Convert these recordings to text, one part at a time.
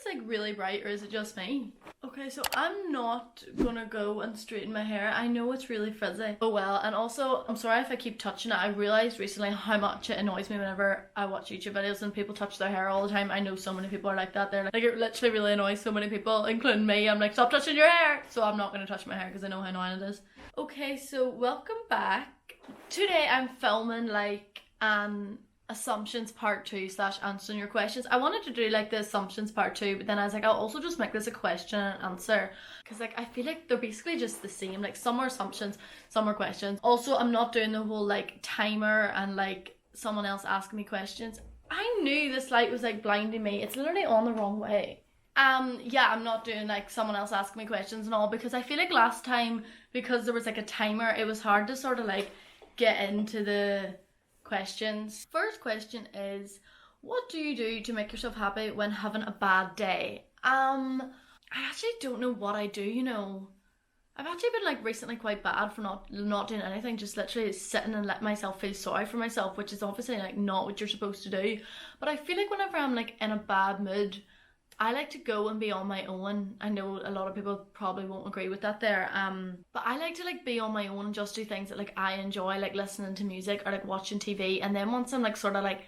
like really bright, or is it just me? Okay, so I'm not gonna go and straighten my hair. I know it's really frizzy. Oh well, and also, I'm sorry if I keep touching it. I realised recently how much it annoys me whenever I watch YouTube videos and people touch their hair all the time. I know so many people are like that. They're like it literally really annoys so many people, including me. I'm like, stop touching your hair! So I'm not gonna touch my hair because I know how annoying it is. Okay, so welcome back. Today I'm filming like an assumptions part 2 / answering your questions. I wanted to do like the assumptions part 2, but then I was like, I'll also just make this a question and answer, because like I feel like they're basically just the same. Like some are assumptions, some are questions. Also, I'm not doing the whole like timer and like someone else asking me questions. I knew this light was like blinding me. It's literally on the wrong way. Yeah, I'm not doing like someone else asking me questions and all, because I feel like last time, because there was like a timer, it was hard to sort of like get into the questions. First question is, what do you do to make yourself happy when having a bad day? I actually don't know what I do, you know. I've actually been like recently quite bad for not doing anything, just literally sitting and letting myself feel sorry for myself, which is obviously like not what you're supposed to do. But I feel like whenever I'm like in a bad mood, I like to go and be on my own. I know a lot of people probably won't agree with that there. But I like to like be on my own and just do things that like I enjoy, like listening to music or like watching TV. And then once I'm like sort of like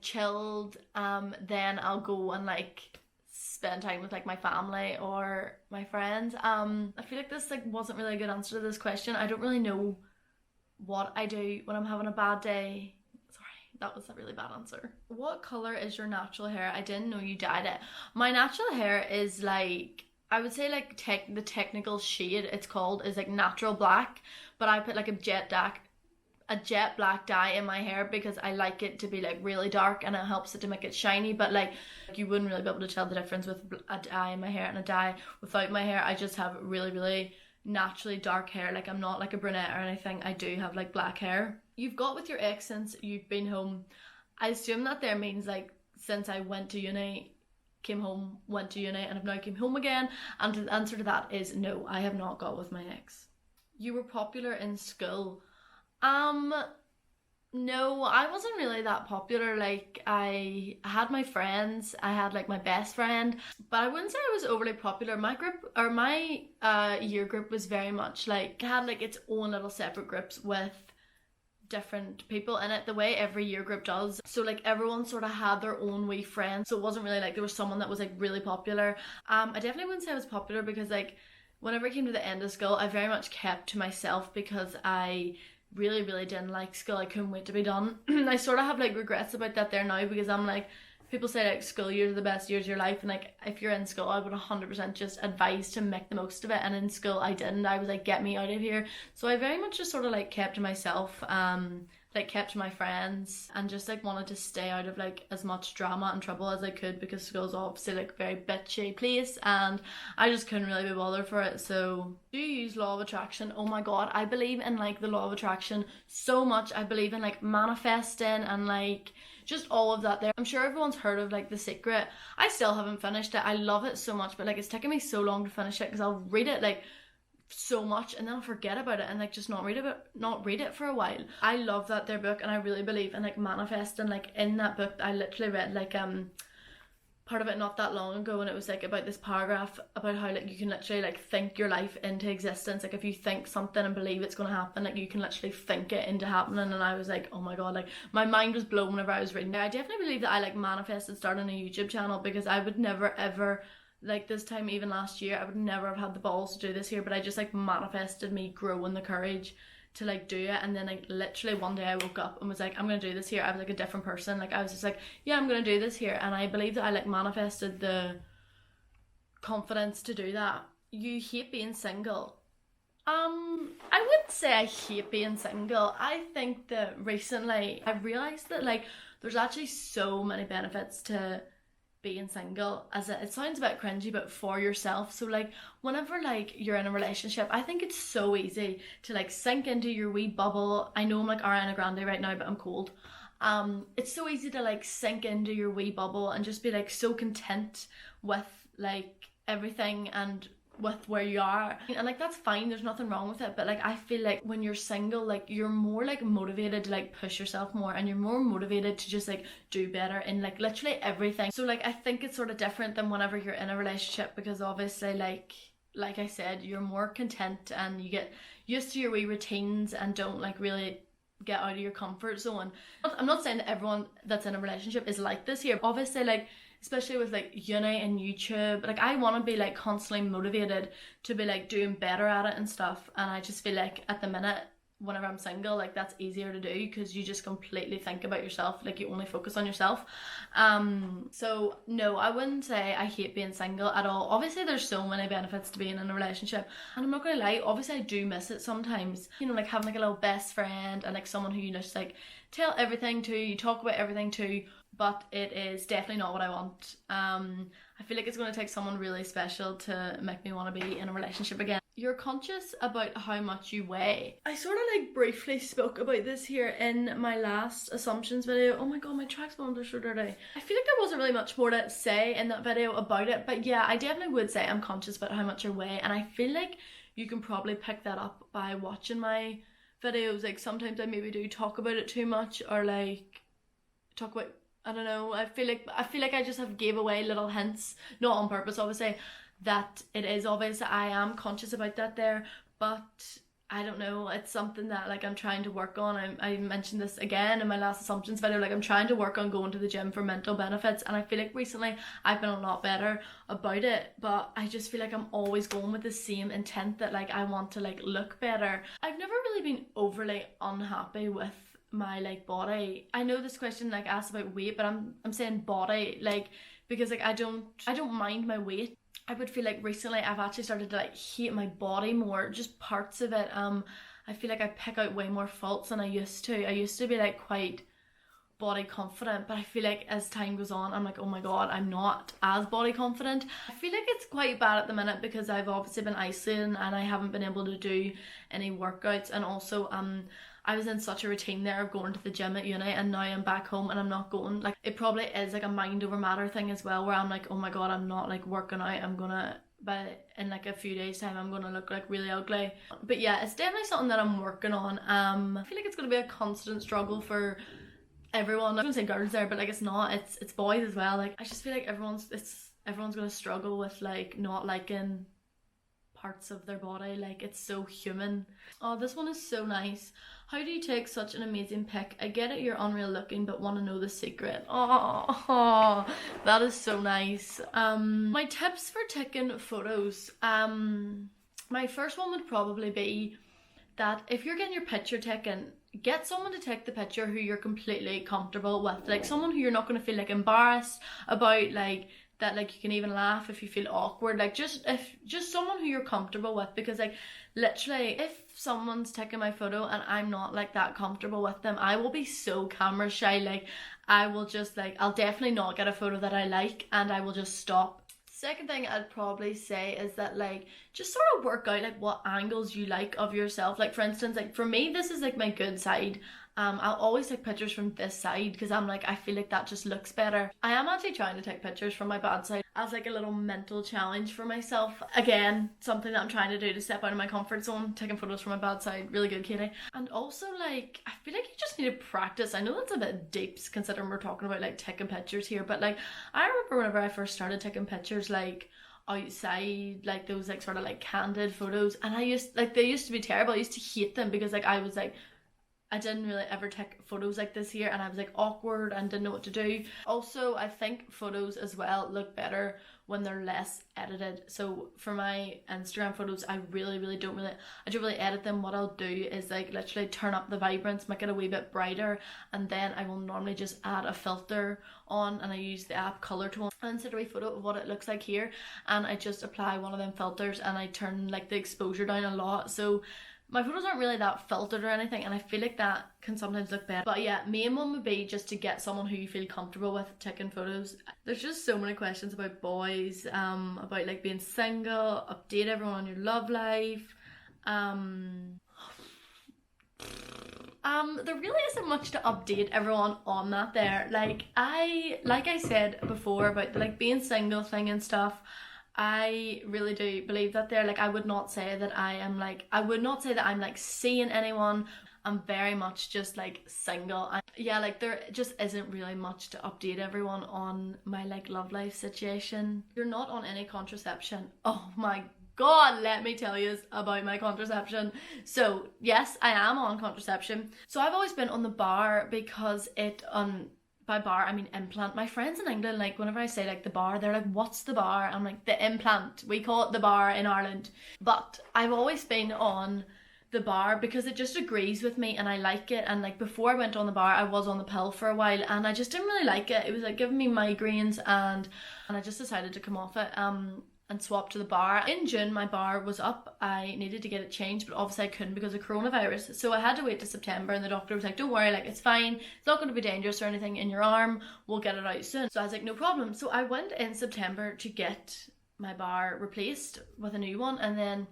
chilled, then I'll go and like spend time with like my family or my friends. I feel like this like wasn't really a good answer to this question. I don't really know what I do when I'm having a bad day. That was a really bad answer. What colour is your natural hair? I didn't know you dyed it. My natural hair is like, I would say like the technical shade it's called is like natural black, but I put like a jet black dye in my hair because I like it to be like really dark and it helps it to make it shiny. But like you wouldn't really be able to tell the difference with a dye in my hair and a dye without my hair. I just have really, really naturally dark hair. Like I'm not like a brunette or anything. I do have like black hair. You've got with your ex since you've been home. I assume that there means like since I went to uni, came home, went to uni, and have now came home again. And the answer to that is no, I have not got with my ex. You were popular in school. No, I wasn't really that popular. Like I had my friends, I had like my best friend, but I wouldn't say I was overly popular. My group, or my year group, was very much like, had like its own little separate groups with different people in it, the way every year group does. So like everyone sort of had their own wee friends, so it wasn't really like there was someone that was like really popular. I definitely wouldn't say I was popular because like whenever it came to the end of school, I very much kept to myself because I really, really didn't like school. I couldn't wait to be done. I sort of have like regrets about that there now, because I'm like, people say like school years are the best years of your life, and like if you're in school, I would 100% just advise to make the most of it. And in school I didn't. I was like, get me out of here. So I very much just sort of like kept to myself, like kept to my friends, and just like wanted to stay out of like as much drama and trouble as I could, because school's obviously like a very bitchy place and I just couldn't really be bothered for it. So do you use law of attraction? Oh my god, I believe in like the law of attraction so much. I believe in like manifesting and like just all of that there. I'm sure everyone's heard of like The Secret. I still haven't finished it. I love it so much, but like it's taken me so long to finish it because I'll read it like so much and then I'll forget about it and like just not read it for a while. I love that their book, and I really believe in like manifesting. Like in that book I literally read like part of it not that long ago, and it was like about this paragraph about how like you can literally like think your life into existence. Like if you think something and believe it's going to happen, like you can literally think it into happening. And I was like, oh my god, like my mind was blown whenever I was reading it. I definitely believe that I like manifested starting a YouTube channel, because I would never ever, like this time even last year, I would never have had the balls to do this here, but I just like manifested me growing the courage to like do it. And then like literally one day I woke up and was like, I'm gonna do this here. I was like a different person. Like I was just like, yeah, I'm gonna do this here. And I believe that I like manifested the confidence to do that. You hate being single? I wouldn't say I hate being single. I think that recently I've realised that like there's actually so many benefits to being single, as it sounds a bit cringy, but for yourself. So like whenever like you're in a relationship, I think it's so easy to like sink into your wee bubble. I know I'm like Ariana Grande right now, but I'm cold. It's so easy to like sink into your wee bubble and just be like so content with like everything and with where you are, and like that's fine, there's nothing wrong with it, but like I feel like when you're single, like you're more like motivated to like push yourself more, and you're more motivated to just like do better in like literally everything. So like I think it's sort of different than whenever you're in a relationship, because obviously like I said, you're more content and you get used to your wee routines and don't like really get out of your comfort zone. I'm not saying that everyone that's in a relationship is like this here, obviously, like especially with like uni and YouTube, like I want to be like constantly motivated to be like doing better at it and stuff, and I just feel like at the minute whenever I'm single, like that's easier to do because you just completely think about yourself, like you only focus on yourself. So no, I wouldn't say I hate being single at all. Obviously there's so many benefits to being in a relationship, and I'm not gonna lie, obviously I do miss it sometimes, you know, like having like a little best friend and like someone who you just like tell everything to, you talk about everything to, but it is definitely not what I want. I feel like it's going to take someone really special to make me want to be in a relationship again. You're conscious about how much you weigh. I sort of like briefly spoke about this here in my last assumptions video. Oh my god, my track spawns are so dirty. I feel like there wasn't really much more to say in that video about it, but yeah, I definitely would say I'm conscious about how much I weigh, and I feel like you can probably pick that up by watching my videos. Like sometimes I maybe do talk about it too much, or like talk about, I don't know, I feel like I just have gave away little hints, not on purpose obviously, that it is obvious that I am conscious about that there, but I don't know, it's something that like I'm trying to work on. I mentioned this again in my last assumptions video, like I'm trying to work on going to the gym for mental benefits, and I feel like recently I've been a lot better about it, but I just feel like I'm always going with the same intent that like I want to like look better. I've never really been overly unhappy with my like body. I know this question like asks about weight, but I'm saying body, like, because like I don't mind my weight. I would feel like recently I've actually started to like hate my body more, just parts of it. I feel like I pick out way more faults than I used to. I used to be like quite body confident, but I feel like as time goes on I'm like, oh my god, I'm not as body confident. I feel like it's quite bad at the minute because I've obviously been isolating and I haven't been able to do any workouts, and also I was in such a routine there of going to the gym at uni, and now I'm back home and I'm not going. Like it probably is like a mind over matter thing as well, where I'm like, oh my god, I'm not like working out, I'm gonna, but in like a few days time I'm gonna look like really ugly. But yeah, it's definitely something that I'm working on. I feel like it's gonna be a constant struggle for everyone. I was gonna say girls there, but like it's not, it's boys as well. Like I just feel like everyone's gonna struggle with like not liking parts of their body, like it's so human. Oh, this one is so nice. How do you take such an amazing pic? I get it, you're unreal looking, but want to know the secret. Oh, that is so nice. My tips for taking photos. My first one would probably be that if you're getting your picture taken, get someone to take the picture who you're completely comfortable with, like someone who you're not going to feel like embarrassed about, like that like you can even laugh if you feel awkward, like just someone who you're comfortable with, because like literally if someone's taking my photo and I'm not like that comfortable with them, I will be so camera shy. Like I will just like, I'll definitely not get a photo that I like and I will just stop. Second thing I'd probably say is that like just sort of work out like what angles you like of yourself. Like for instance, like for me this is like my good side. I'll always take pictures from this side because I'm like, I feel like that just looks better. I am actually trying to take pictures from my bad side as like a little mental challenge for myself. Again, something that I'm trying to do to step out of my comfort zone, taking photos from my bad side. Really good, Katie. And also like, I feel like you just need to practice. I know that's a bit deep considering we're talking about like taking pictures here, but like I remember whenever I first started taking pictures like outside, like those like sort of like candid photos, and they used to be terrible. I used to hate them because like I was like, I didn't really ever take photos like this here, and I was like awkward and didn't know what to do. Also, I think photos as well look better when they're less edited. So for my Instagram photos, I don't really edit them. What I'll do is like literally turn up the vibrance, make it a wee bit brighter, and then I will normally just add a filter on, and I use the app Color Tone and set a wee photo of what it looks like here, and I just apply one of them filters and I turn like the exposure down a lot, so my photos aren't really that filtered or anything, and I feel like that can sometimes look better. But yeah, main one would be just to get someone who you feel comfortable with taking photos. There's just so many questions about boys, about like being single, update everyone on your love life. There really isn't much to update everyone on that there. Like I said before about the like being single thing and stuff, I really do believe that there. Like, I would not say that I'm like seeing anyone. I'm very much just like single. Yeah, like there just isn't really much to update everyone on my like love life situation. You're not on any contraception. Oh my God, let me tell you about my contraception. So yes, I am on contraception. So I've always been on the bar because by bar I mean implant. My friends in England, like whenever I say like the bar, they're like, what's the bar? I'm like, the implant. We call it the bar in Ireland. But I've always been on the bar because it just agrees with me and I like it. And like before I went on the bar, I was on the pill for a while and I just didn't really like it. It was like giving me migraines, and I just decided to come off it and swap to the bar. In June my bar was up. I needed to get it changed, but obviously I couldn't because of coronavirus, so I had to wait to September, and the doctor was like, don't worry, like it's fine, it's not going to be dangerous or anything in your arm, we'll get it out soon. So I was like, no problem. So I went in September to get my bar replaced with a new one, and then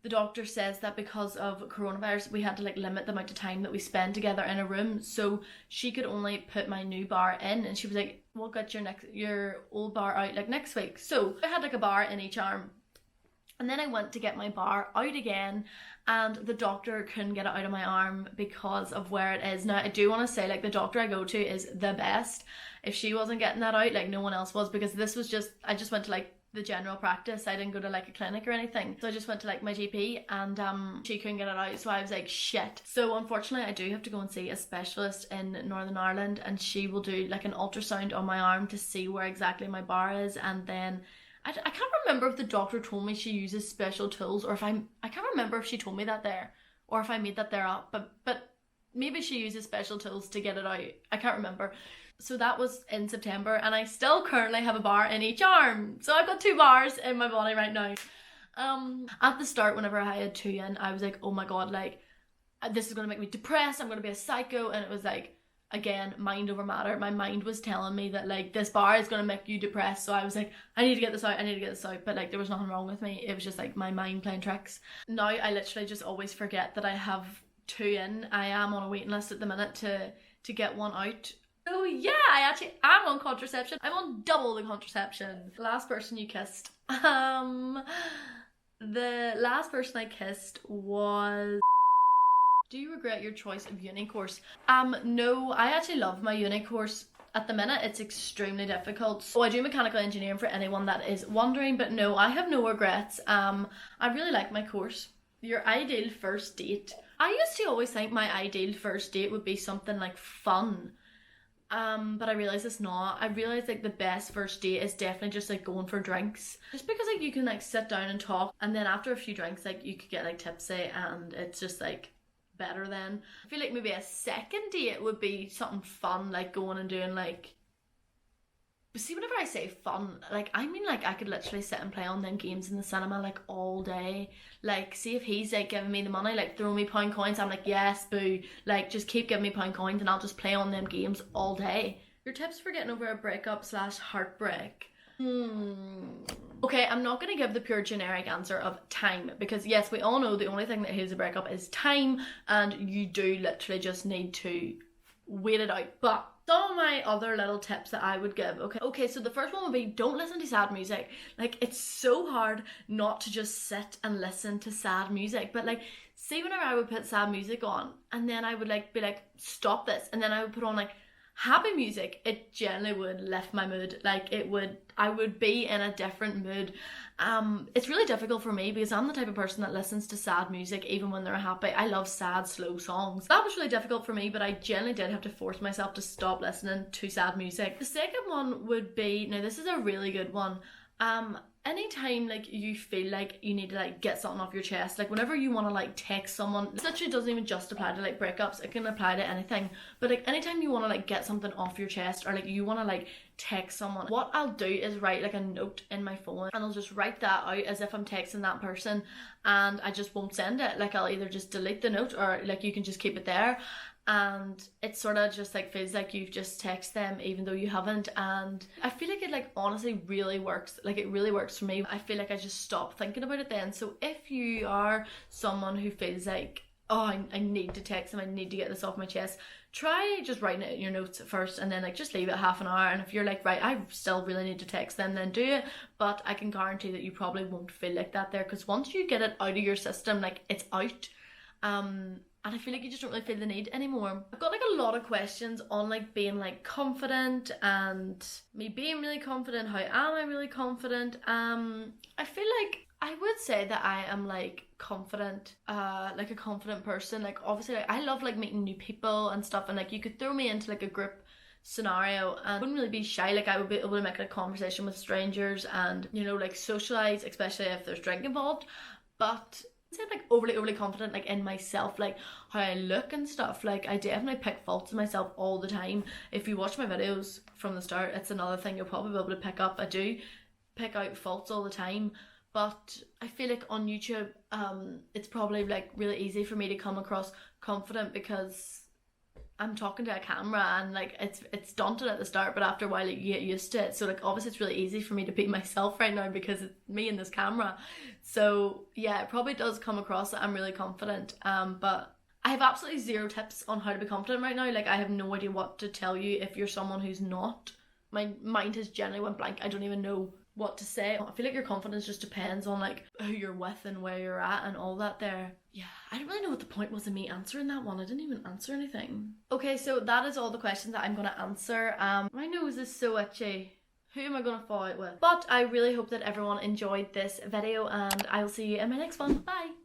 the doctor says that because of coronavirus we had to like limit the amount of time that we spend together in a room, so she could only put my new bar in, and she was like, we'll get your old bar out like next week. So I had like a bar in each arm, and then I went to get my bar out again, and the doctor couldn't get it out of my arm because of where it is. Now I do want to say, like, the doctor I go to is the best. If she wasn't getting that out, like no one else was, because this was just, I just went to like the general practice. I didn't go to like a clinic or anything, so I just went to like my GP, and she couldn't get it out, so I was like, shit. So unfortunately I do have to go and see a specialist in Northern Ireland, and she will do like an ultrasound on my arm to see where exactly my bar is. And then I can't remember if the doctor told me she uses special tools, or if I can't remember if she told me that there, or if I made that there up, but maybe she uses special tools to get it out. I can't remember. So that was in September, and I still currently have a bar in each arm. So I've got 2 bars in my body right now. At the start, whenever I had 2 in, I was like, oh my God, like, this is going to make me depressed, I'm going to be a psycho. And it was like, again, mind over matter. My mind was telling me that like this bar is going to make you depressed. So I was like, I need to get this out, I need to get this out. But like there was nothing wrong with me. It was just like my mind playing tricks. Now I literally just always forget that I have 2 in. I am on a waiting list at the minute to get one out. So yeah, I actually am on contraception. I'm on double the contraception. Last person you kissed. The last person I kissed was... Do you regret your choice of uni course? No, I actually love my uni course. At the minute, it's extremely difficult. So I do mechanical engineering, for anyone that is wondering, but no, I have no regrets. I really like my course. Your ideal first date. I used to always think my ideal first date would be something like fun. But I realize it's not. I realize like the best first date is definitely just like going for drinks, just because like you can like sit down and talk, and then after a few drinks like you could get like tipsy, and it's just like better then. I feel like maybe a second date would be something fun, like going and doing like... But see, whenever I say fun, like I mean like I could literally sit and play on them games in the cinema like all day. Like, see if he's like giving me the money, like throwing me pound coins, I'm like, yes, boo, like just keep giving me pound coins and I'll just play on them games all day. Your tips for getting over a breakup / heartbreak. Okay, I'm not going to give the pure generic answer of time, because yes, we all know the only thing that heals a breakup is time, and you do literally just need to wait it out. But some of my other little tips that I would give, okay, so the first one would be, don't listen to sad music. Like, it's so hard not to just sit and listen to sad music, but like, see, whenever I would put sad music on, and then I would like be like, stop this, and then I would put on like happy music, it generally would lift my mood. Like, I would be in a different mood. It's really difficult for me because I'm the type of person that listens to sad music even when they're happy. I love sad, slow songs. That was really difficult for me, but I generally did have to force myself to stop listening to sad music. The second one would be, now this is a really good one, anytime like you feel like you need to like get something off your chest, like whenever you want to like text someone, this literally doesn't even just apply to like breakups, it can apply to anything, but like anytime you want to like get something off your chest, or like you want to like text someone, what I'll do is write like a note in my phone, and I'll just write that out as if I'm texting that person, and I just won't send it. Like, I'll either just delete the note, or like you can just keep it there, and it sort of just like feels like you've just texted them even though you haven't. And I feel like it like honestly really works. Like, it really works for me. I feel like I just stop thinking about it then. So if you are someone who feels like, oh, I need to text them, I need to get this off my chest, try just writing it in your notes at first, and then like just leave it half an hour, and if you're like, right, I still really need to text them, then do it. But I can guarantee that you probably won't feel like that there, because once you get it out of your system, like it's out. And I feel like you just don't really feel the need anymore. I've got like a lot of questions on like being like confident and me being really confident. How am I really confident? I feel like I would say that I am like confident, like a confident person. Like obviously like, I love like meeting new people and stuff, and like you could throw me into like a group scenario and I wouldn't really be shy. Like I would be able to make a conversation with strangers and, you know, like socialize, especially if there's drink involved. But I'm like overly confident like in myself, like how I look and stuff. Like I definitely pick faults in myself all the time. If you watch my videos from the start, it's another thing you'll probably be able to pick up. I do pick out faults all the time, but I feel like on YouTube it's probably like really easy for me to come across confident because I'm talking to a camera, and like it's daunting at the start, but after a while like, you get used to it. So like obviously it's really easy for me to be myself right now because it's me and this camera. So yeah, it probably does come across that I'm really confident, but I have absolutely zero tips on how to be confident right now. Like I have no idea what to tell you if you're someone who's not. My mind has generally went blank. I don't even know what to say. I feel like your confidence just depends on like who you're with and where you're at and all that there. Yeah, I don't really know what the point was of me answering that one. I didn't even answer anything. Okay, so that is all the questions that I'm gonna answer. My nose is so itchy. Who am I gonna fall out with? But I really hope that everyone enjoyed this video, and I'll see you in my next one. Bye!